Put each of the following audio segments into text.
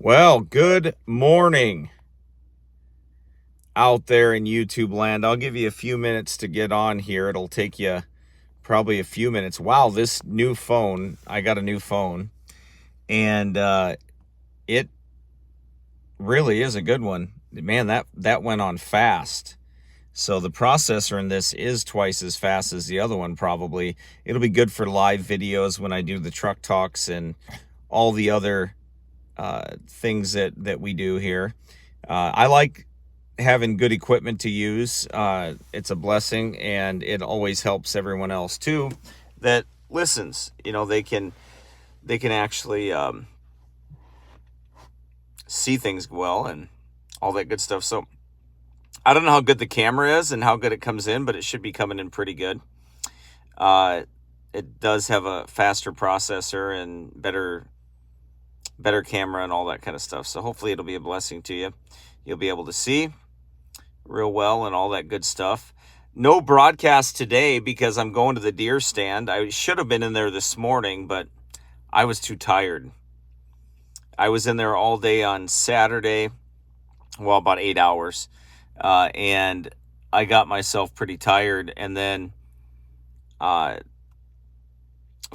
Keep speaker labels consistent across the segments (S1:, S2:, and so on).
S1: Well, good morning out there in YouTube land. I'll give you a few minutes to get on here. It'll take you probably a few minutes. Wow, this new phone, I got a new phone, and it really is a good one. Man, that went on fast. So the processor in this is twice as fast as the other one probably. It'll be good for live videos when I do the truck talks and all the other things that we do here. I like having good equipment to use. It's a blessing, and it always helps everyone else too that listens. You know, they can actually see things well and all that good stuff. So I don't know how good the camera is and how good it comes in, but it should be coming in pretty good. It does have a faster processor and better camera and all that kind of stuff. So hopefully it'll be a blessing to you. You'll be able to see real well and all that good stuff. No broadcast today because I'm going to the deer stand. I should have been in there this morning, but I was too tired. I was in there all day on Saturday, well, about 8 hours, and I got myself pretty tired. And then, of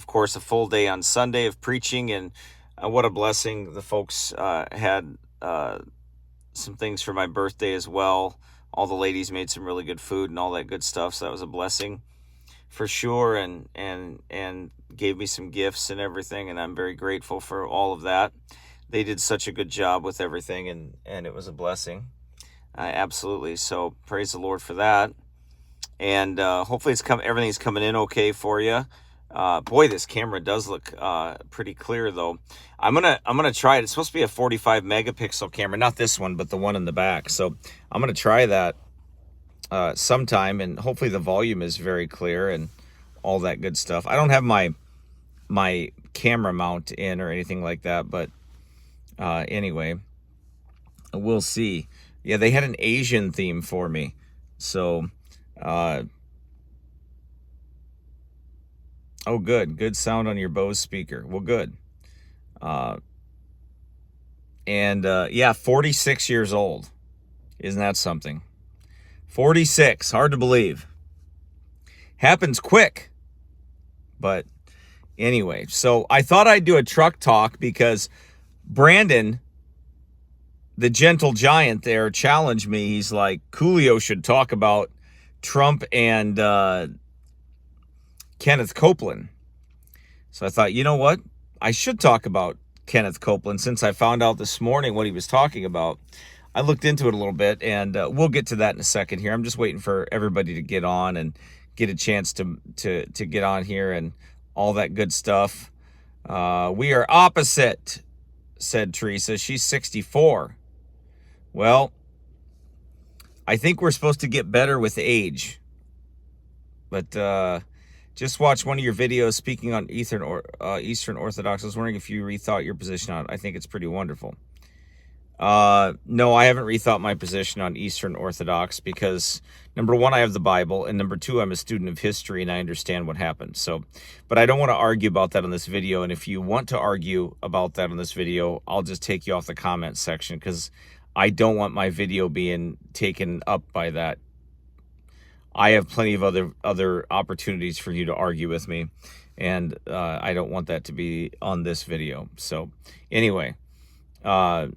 S1: course, a full day on Sunday of preaching, and what a blessing. The folks had some things for my birthday as well. All the ladies made some really good food and all that good stuff, so that was a blessing for sure, and gave me some gifts and everything, and I'm very grateful for all of that. They did such a good job with everything, and it was a blessing. Absolutely. So praise the Lord for that. And hopefully everything's coming in okay for you. Boy, this camera does look pretty clear though. I'm gonna try it. It's supposed to be a 45 megapixel camera, not this one, but the one in the back. So I'm gonna try that sometime, and hopefully the volume is very clear and all that good stuff. I don't have my camera mount in or anything like that, but anyway, we'll see. Yeah, they had an Asian theme for me, so oh, good sound on your Bose speaker. Well, good. Yeah, 46 years old. Isn't that something? 46, hard to believe. Happens quick. But anyway, so I thought I'd do a truck talk because Brandon, the gentle giant there, challenged me. He's like, Cooley should talk about Trump and Keneth Copeland. So I thought, you know what? I should talk about Keneth Copeland since I found out this morning what he was talking about. I looked into it a little bit, and we'll get to that in a second here. I'm just waiting for everybody to get on and get a chance to get on here and all that good stuff. We are opposite, said Teresa. She's 64. Well, I think we're supposed to get better with age. But just watch one of your videos speaking on Eastern Orthodox. I was wondering if you rethought your position on it. I think it's pretty wonderful. No, I haven't rethought my position on Eastern Orthodox because, number one, I have the Bible, and number two, I'm a student of history and I understand what happened. So, but I don't want to argue about that on this video. And if you want to argue about that on this video, I'll just take you off the comment section because I don't want my video being taken up by that. I have plenty of other opportunities for you to argue with me, and I don't want that to be on this video. So anyway, but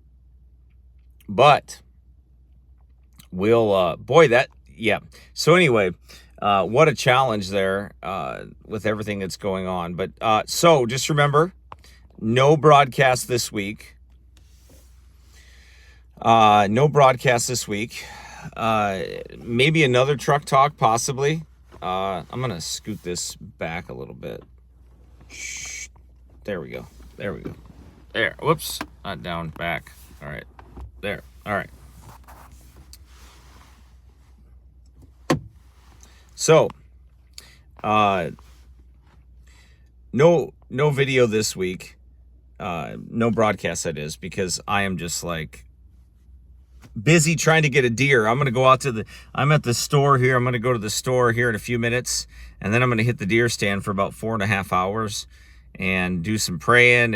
S1: we'll yeah. So anyway, what a challenge there with everything that's going on. But so just remember, no broadcast this week. No broadcast this week. Maybe another truck talk, possibly. I'm gonna scoot this back a little bit. Shh. There we go. There. Whoops. Not down. Back. All right. There. All right. So, no video this week. No broadcast, that is, because I am just like busy trying to get a deer. I'm going to go out to I'm at the store here. I'm going to go to the store here in a few minutes, and then I'm going to hit the deer stand for about 4.5 hours and do some praying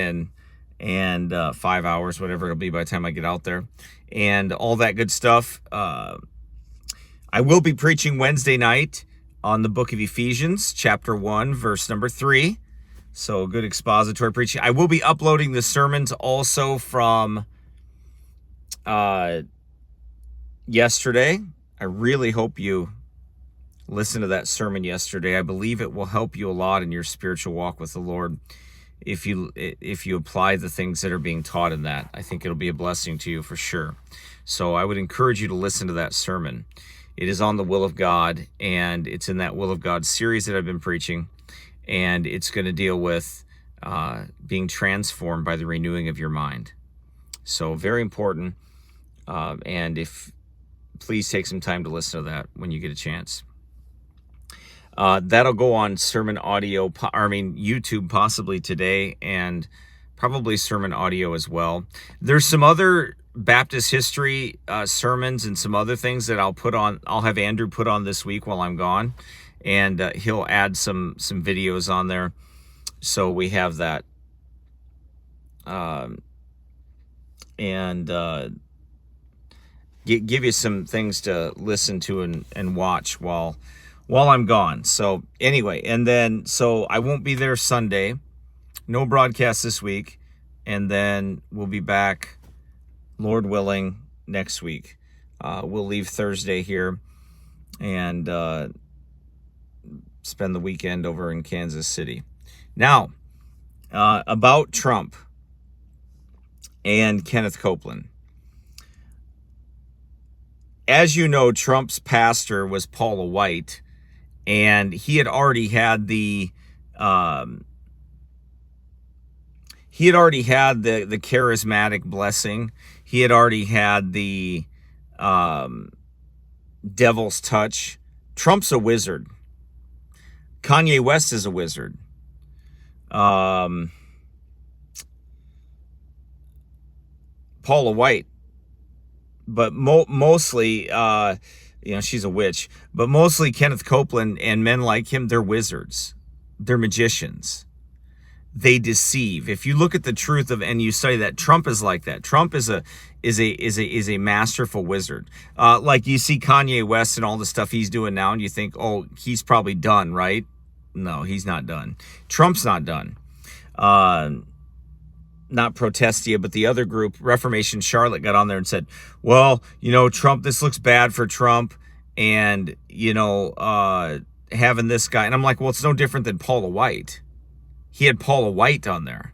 S1: and 5 hours, whatever it'll be by the time I get out there, and all that good stuff. I will be preaching Wednesday night on the book of Ephesians, chapter 1, verse number 3. So good expository preaching. I will be uploading the sermons also from yesterday. I really hope you listen to that sermon yesterday. I believe it will help you a lot in your spiritual walk with the Lord if you apply the things that are being taught in that. I think it'll be a blessing to you for sure. So I would encourage you to listen to that sermon. It is on the will of God, and it's in that will of God series that I've been preaching, and it's going to deal with being transformed by the renewing of your mind. So very important, and please take some time to listen to that when you get a chance. That'll go on sermon audio, YouTube possibly today, and probably sermon audio as well. There's some other Baptist history sermons and some other things that I'll have Andrew put on this week while I'm gone, and he'll add some videos on there. So we have that. Give you some things to listen to and watch while I'm gone. So anyway, and then so I won't be there Sunday, no broadcast this week, and then we'll be back, Lord willing, next week. We'll leave Thursday here and spend the weekend over in Kansas City. Now, about Trump and Keneth Copeland. As you know, Trump's pastor was Paula White, and he had already had the charismatic blessing. He had already had the devil's touch. Trump's a wizard. Kanye West is a wizard. Paula White, but mostly, she's a witch. But mostly Keneth Copeland and men like him, they're wizards. They're magicians. They deceive. If you look at the truth and you study that, Trump is like that. Trump is a masterful wizard. Like you see Kanye West and all the stuff he's doing now, and you think, oh, he's probably done, right? No, he's not done. Trump's not done. Not Protestia, but the other group, Reformation Charlotte, got on there and said, well, Trump, this looks bad for Trump, and, having this guy. And I'm like, well, it's no different than Paula White. He had Paula White on there.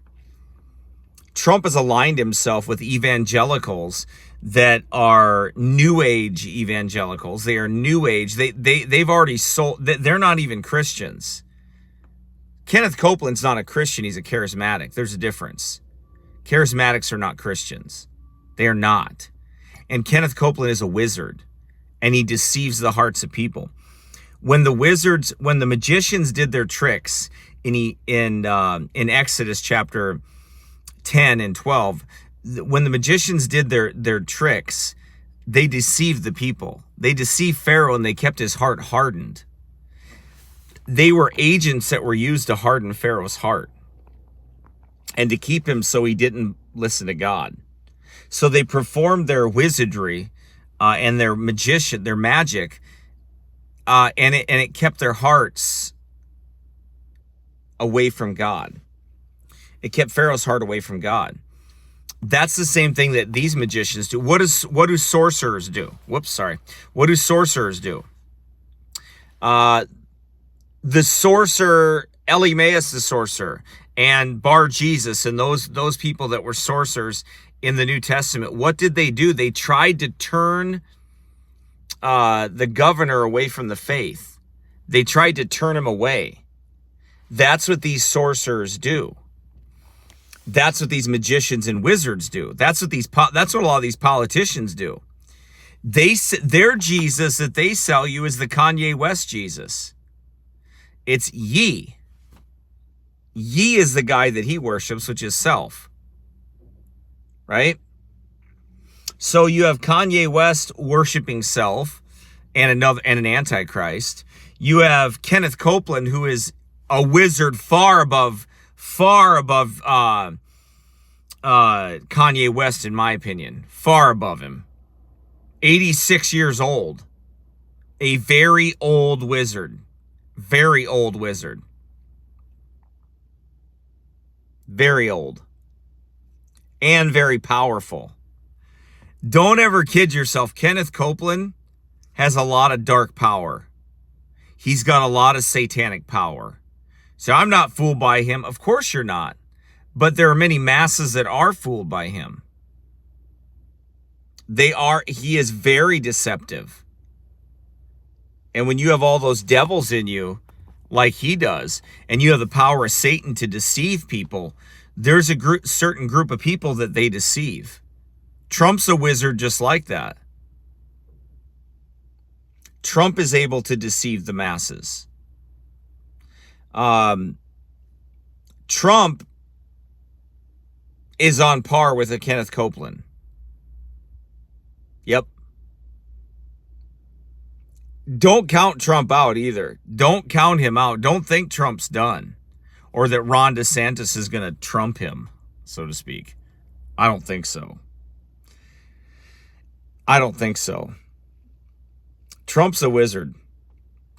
S1: Trump has aligned himself with evangelicals that are New Age evangelicals. They are New Age. They've already sold. They're not even Christians. Keneth Copeland's not a Christian. He's a charismatic. There's a difference. Charismatics are not Christians. They are not. And Keneth Copeland is a wizard, and he deceives the hearts of people. When the magicians did their tricks in Exodus chapter 10 and 12, when the magicians did their tricks, they deceived the people. They deceived Pharaoh, and they kept his heart hardened. They were agents that were used to harden Pharaoh's heart and to keep him so he didn't listen to God. So they performed their wizardry and their magic, and it kept their hearts away from God. It kept Pharaoh's heart away from God. That's the same thing that these magicians do. What do sorcerers do? What do sorcerers do? The sorcerer, Elimaeus the sorcerer, and Bar Jesus, and those people that were sorcerers in the New Testament, what did they do? They tried to turn the governor away from the faith. They tried to turn him away. That's what these sorcerers do. That's what these magicians and wizards do. That's what a lot of these politicians do. Their Jesus that they sell you is the Kanye West Jesus. It's ye. Ye is the guy that he worships, which is self. Right? So you have Kanye West worshiping self and an antichrist. You have Keneth Copeland, who is a wizard far above
S2: Kanye West, in my opinion. Far above him. 86 years old. A very old wizard. Very old wizard. Very old. And very powerful. Don't ever kid yourself. Keneth Copeland has a lot of dark power. He's got a lot of satanic power. So I'm not fooled by him. Of course you're not. But there are many masses that are fooled by him. He is very deceptive. And when you have all those devils in you, like he does, and you have the power of Satan to deceive people, there's a certain group of people that they deceive. Trump's a wizard just like that. Trump is able to deceive the masses. Trump is on par with a Keneth Copeland. Yep. Don't count Trump out either. Don't count him out. Don't think Trump's done. Or that Ron DeSantis is going to trump him, so to speak. I don't think so. I don't think so. Trump's a wizard.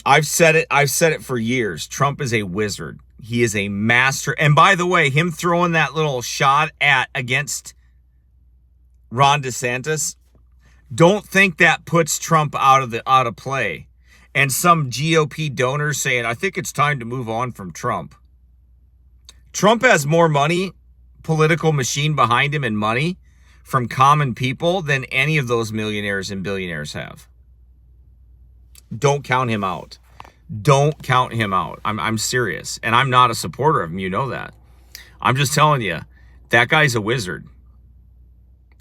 S2: I've said it for years. Trump is a wizard. He is a master. And by the way, him throwing that little shot against Ron DeSantis, don't think that puts Trump out of play. And some GOP donors saying, I think it's time to move on from Trump. Trump has more money, political machine behind him, and money from common people than any of those millionaires and billionaires have. Don't count him out. Don't count him out. I'm serious. And I'm not a supporter of him. You know that. I'm just telling you, that guy's a wizard.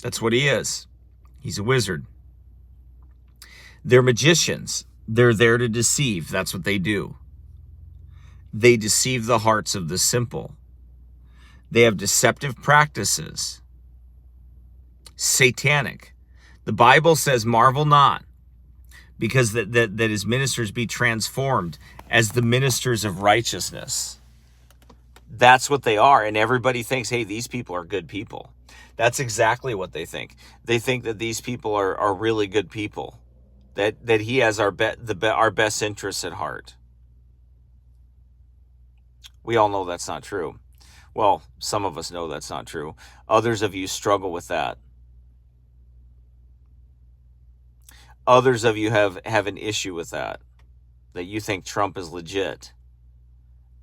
S2: That's what he is. He's a wizard. They're magicians. They're there to deceive. That's what they do. They deceive the hearts of the simple. They have deceptive practices. Satanic. The Bible says, marvel not, because that his ministers be transformed as the ministers of righteousness. That's what they are. And everybody thinks, hey, these people are good people. That's exactly what they think. They think that these people are really good people. That he has our best interests at heart. We all know that's not true. Well, some of us know that's not true. Others of you struggle with that. Others of you have an issue with that you think Trump is legit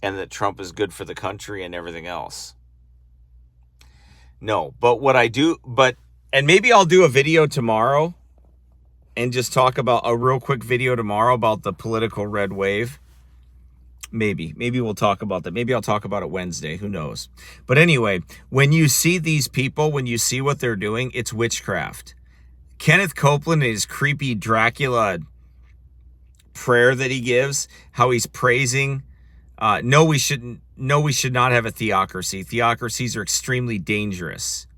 S2: and that Trump is good for the country and everything else. No, but what I do, and maybe I'll do a video tomorrow and just talk about a real quick video tomorrow about the political red wave. Maybe we'll talk about that. Maybe I'll talk about it Wednesday. Who knows? But anyway, when you see these people, when you see what they're doing, it's witchcraft. Keneth Copeland and his creepy Dracula prayer that he gives, how he's praising. No, we should not have a theocracy. Theocracies are extremely dangerous.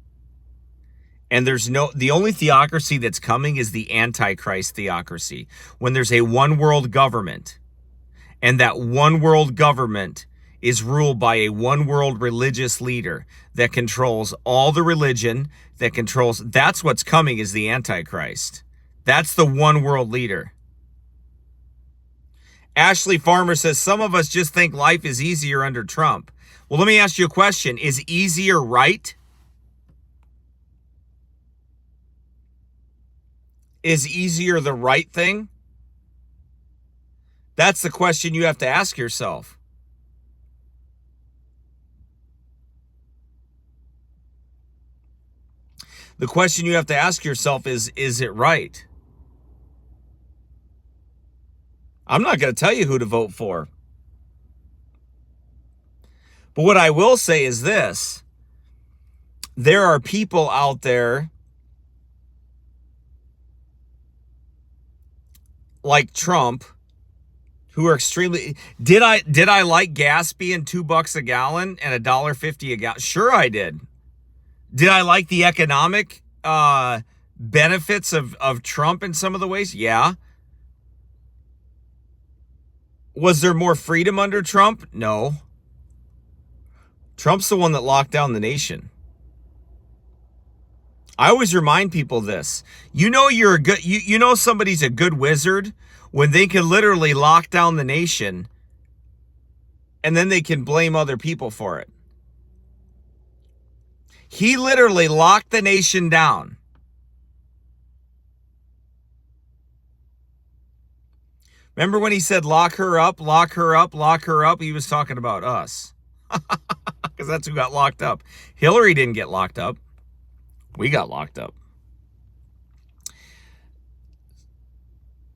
S2: And the only theocracy that's coming is the Antichrist theocracy. When there's a one world government, and that one world government is ruled by a one world religious leader that controls all the religion, that's what's coming, is the Antichrist. That's the one world leader. Ashley Farmer says, some of us just think life is easier under Trump. Well, let me ask you a question. Is easier right? Is easier the right thing? That's the question you have to ask yourself. The question you have to ask yourself is it right? I'm not going to tell you who to vote for. But what I will say is this. There are people out there like Trump who are extremely... Did I like gas being $2 a gallon and $1.50 a gallon? Sure I did. Did I like the economic benefits of Trump in some of the ways? Yeah. Was there more freedom under Trump? No. Trump's the one that locked down the nation. I always remind people this. You know you're a good you know somebody's a good wizard when they can literally lock down the nation and then they can blame other people for it. He literally locked the nation down. Remember when he said lock her up, lock her up, lock her up? He was talking about us. Because that's who got locked up. Hillary didn't get locked up. We got locked up.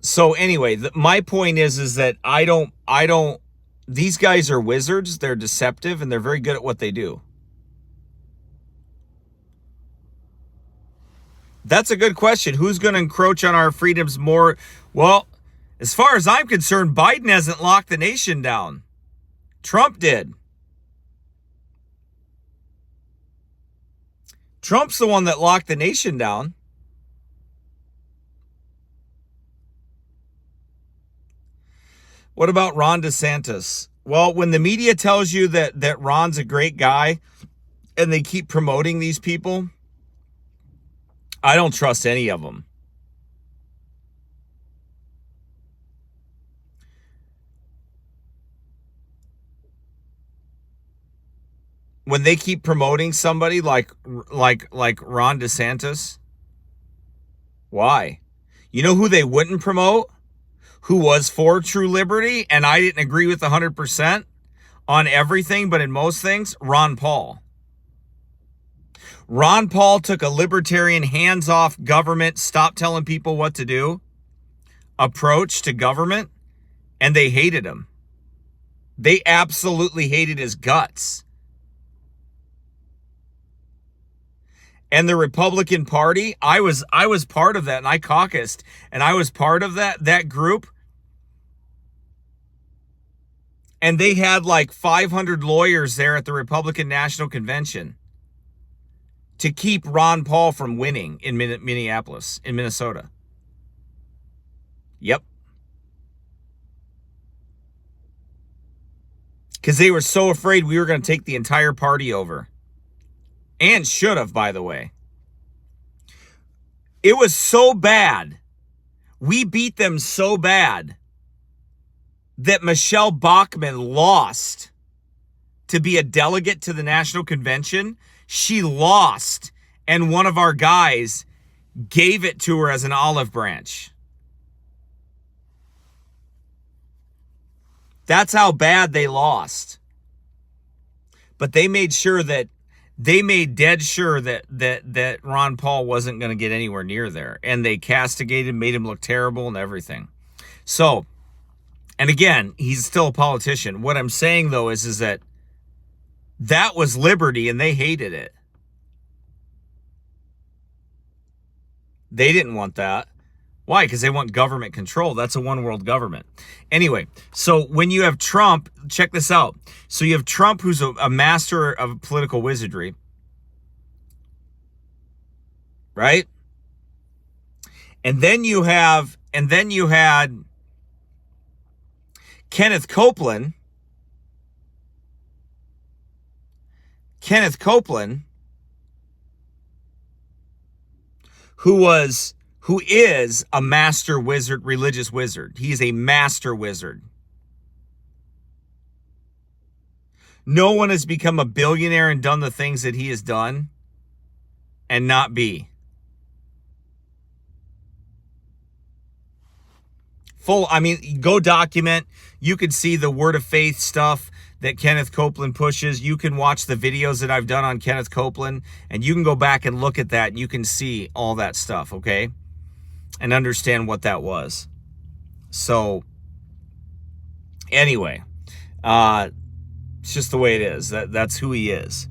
S2: So anyway, my point is that I don't, these guys are wizards. They're deceptive and they're very good at what they do. That's a good question. Who's going to encroach on our freedoms more? Well, as far as I'm concerned, Biden hasn't locked the nation down. Trump did. Trump's the one that locked the nation down. What about Ron DeSantis? Well, when the media tells you that Ron's a great guy and they keep promoting these people, I don't trust any of them. When they keep promoting somebody like Ron DeSantis, why? You know who they wouldn't promote? Who was for true liberty, and I didn't agree with 100% on everything, but in most things? Ron Paul. Ron Paul took a libertarian, hands-off government, stop telling people what to do approach to government, and they hated him. They absolutely hated his guts. And the Republican Party, I was part of that, and I caucused, and I was part of that group. And they had like 500 lawyers there at the Republican National Convention to keep Ron Paul from winning in Minneapolis, in Minnesota. Yep. Because they were so afraid we were going to take the entire party over. And should have, by the way. It was so bad. We beat them so bad that Michelle Bachmann lost to be a delegate to the National Convention. She lost, and one of our guys gave it to her as an olive branch. That's how bad they lost. But they made sure that dead sure that Ron Paul wasn't going to get anywhere near there. And they castigated, made him look terrible and everything. So, and again, he's still a politician. What I'm saying, though, is that was liberty, and they hated it. They didn't want that. Why? Because they want government control. That's a one-world government. Anyway, so when you have Trump, check this out. So you have Trump, who's a master of political wizardry, right? And then you had Keneth Copeland. Who is a master wizard, religious wizard. He is a master wizard. No one has become a billionaire and done the things that he has done and not be. Go document. You can see the word of faith stuff that Keneth Copeland pushes. You can watch the videos that I've done on Keneth Copeland, and you can go back and look at that, and you can see all that stuff, okay? And understand what that was. So, anyway, it's just the way it is. That's who he is.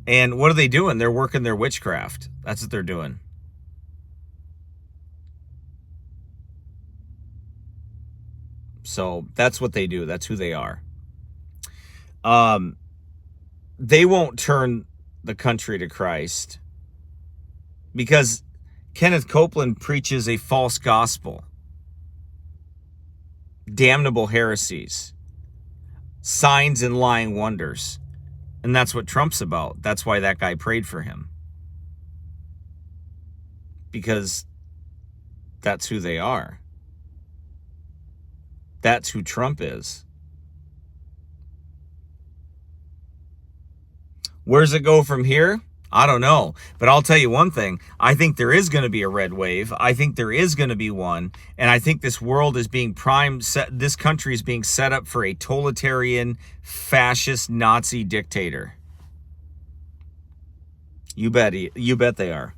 S2: And what are they doing? They're working their witchcraft. That's what they're doing. So that's what they do. That's who they are. They won't turn the country to Christ because Keneth Copeland preaches a false gospel, damnable heresies, signs and lying wonders. And that's what Trump's about. That's why that guy prayed for him. because that's who they are. That's who Trump is. Where's it go from here? I don't know. But I'll tell you one thing. I think there is going to be a red wave. I think there is going to be one. And I think this world is being primed. This country is being set up for a totalitarian, fascist, Nazi dictator. You bet they are.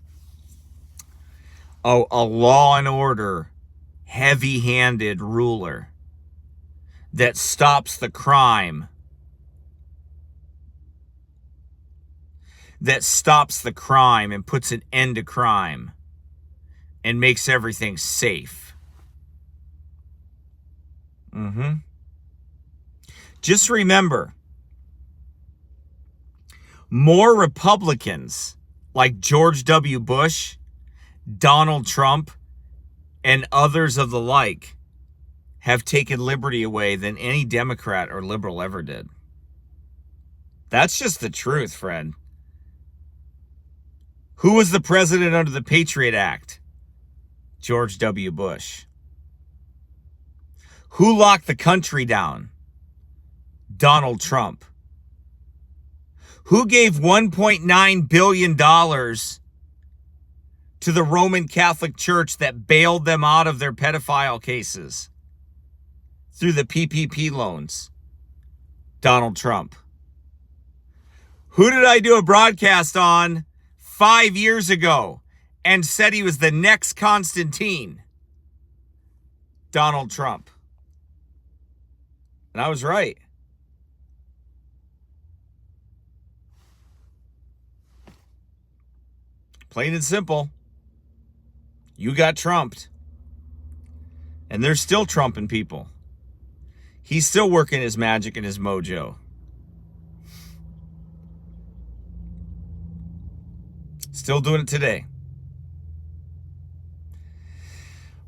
S2: Oh, a law and order, heavy-handed ruler that stops the crime. That stops the crime and puts an end to crime and makes everything safe. Just remember, more Republicans like George W. Bush, Donald Trump, and others of the like have taken liberty away than any Democrat or liberal ever did. That's just the truth, friend. Who was the president under the Patriot Act? George W. Bush. Who locked the country down? Donald Trump. Who gave $1.9 billion to the Roman Catholic Church that bailed them out of their pedophile cases through the PPP loans? Donald Trump. Who did I do a broadcast on 5 years ago and said he was the next Constantine? Donald Trump. And I was right. Plain and simple. You got trumped. And they're still trumping people. He's still working his magic and his mojo. Still doing it today.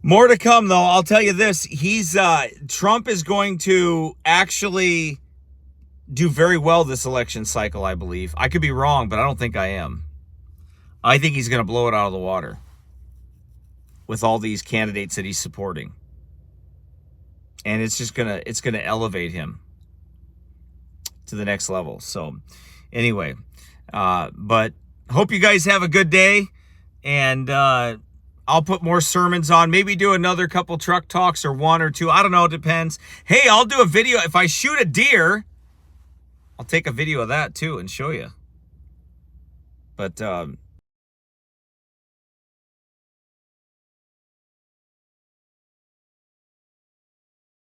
S2: More to come, though. I'll tell you this. Trump is going to actually do very well this election cycle, I believe. I could be wrong, but I don't think I am. I think he's going to blow it out of the water with all these candidates that he's supporting. And it's just going to elevate him to the next level. So anyway, but hope you guys have a good day, and I'll put more sermons on, maybe do another couple truck talks or one or two. I don't know. It depends. Hey, I'll do a video. If I shoot a deer, I'll take a video of that too and show you. But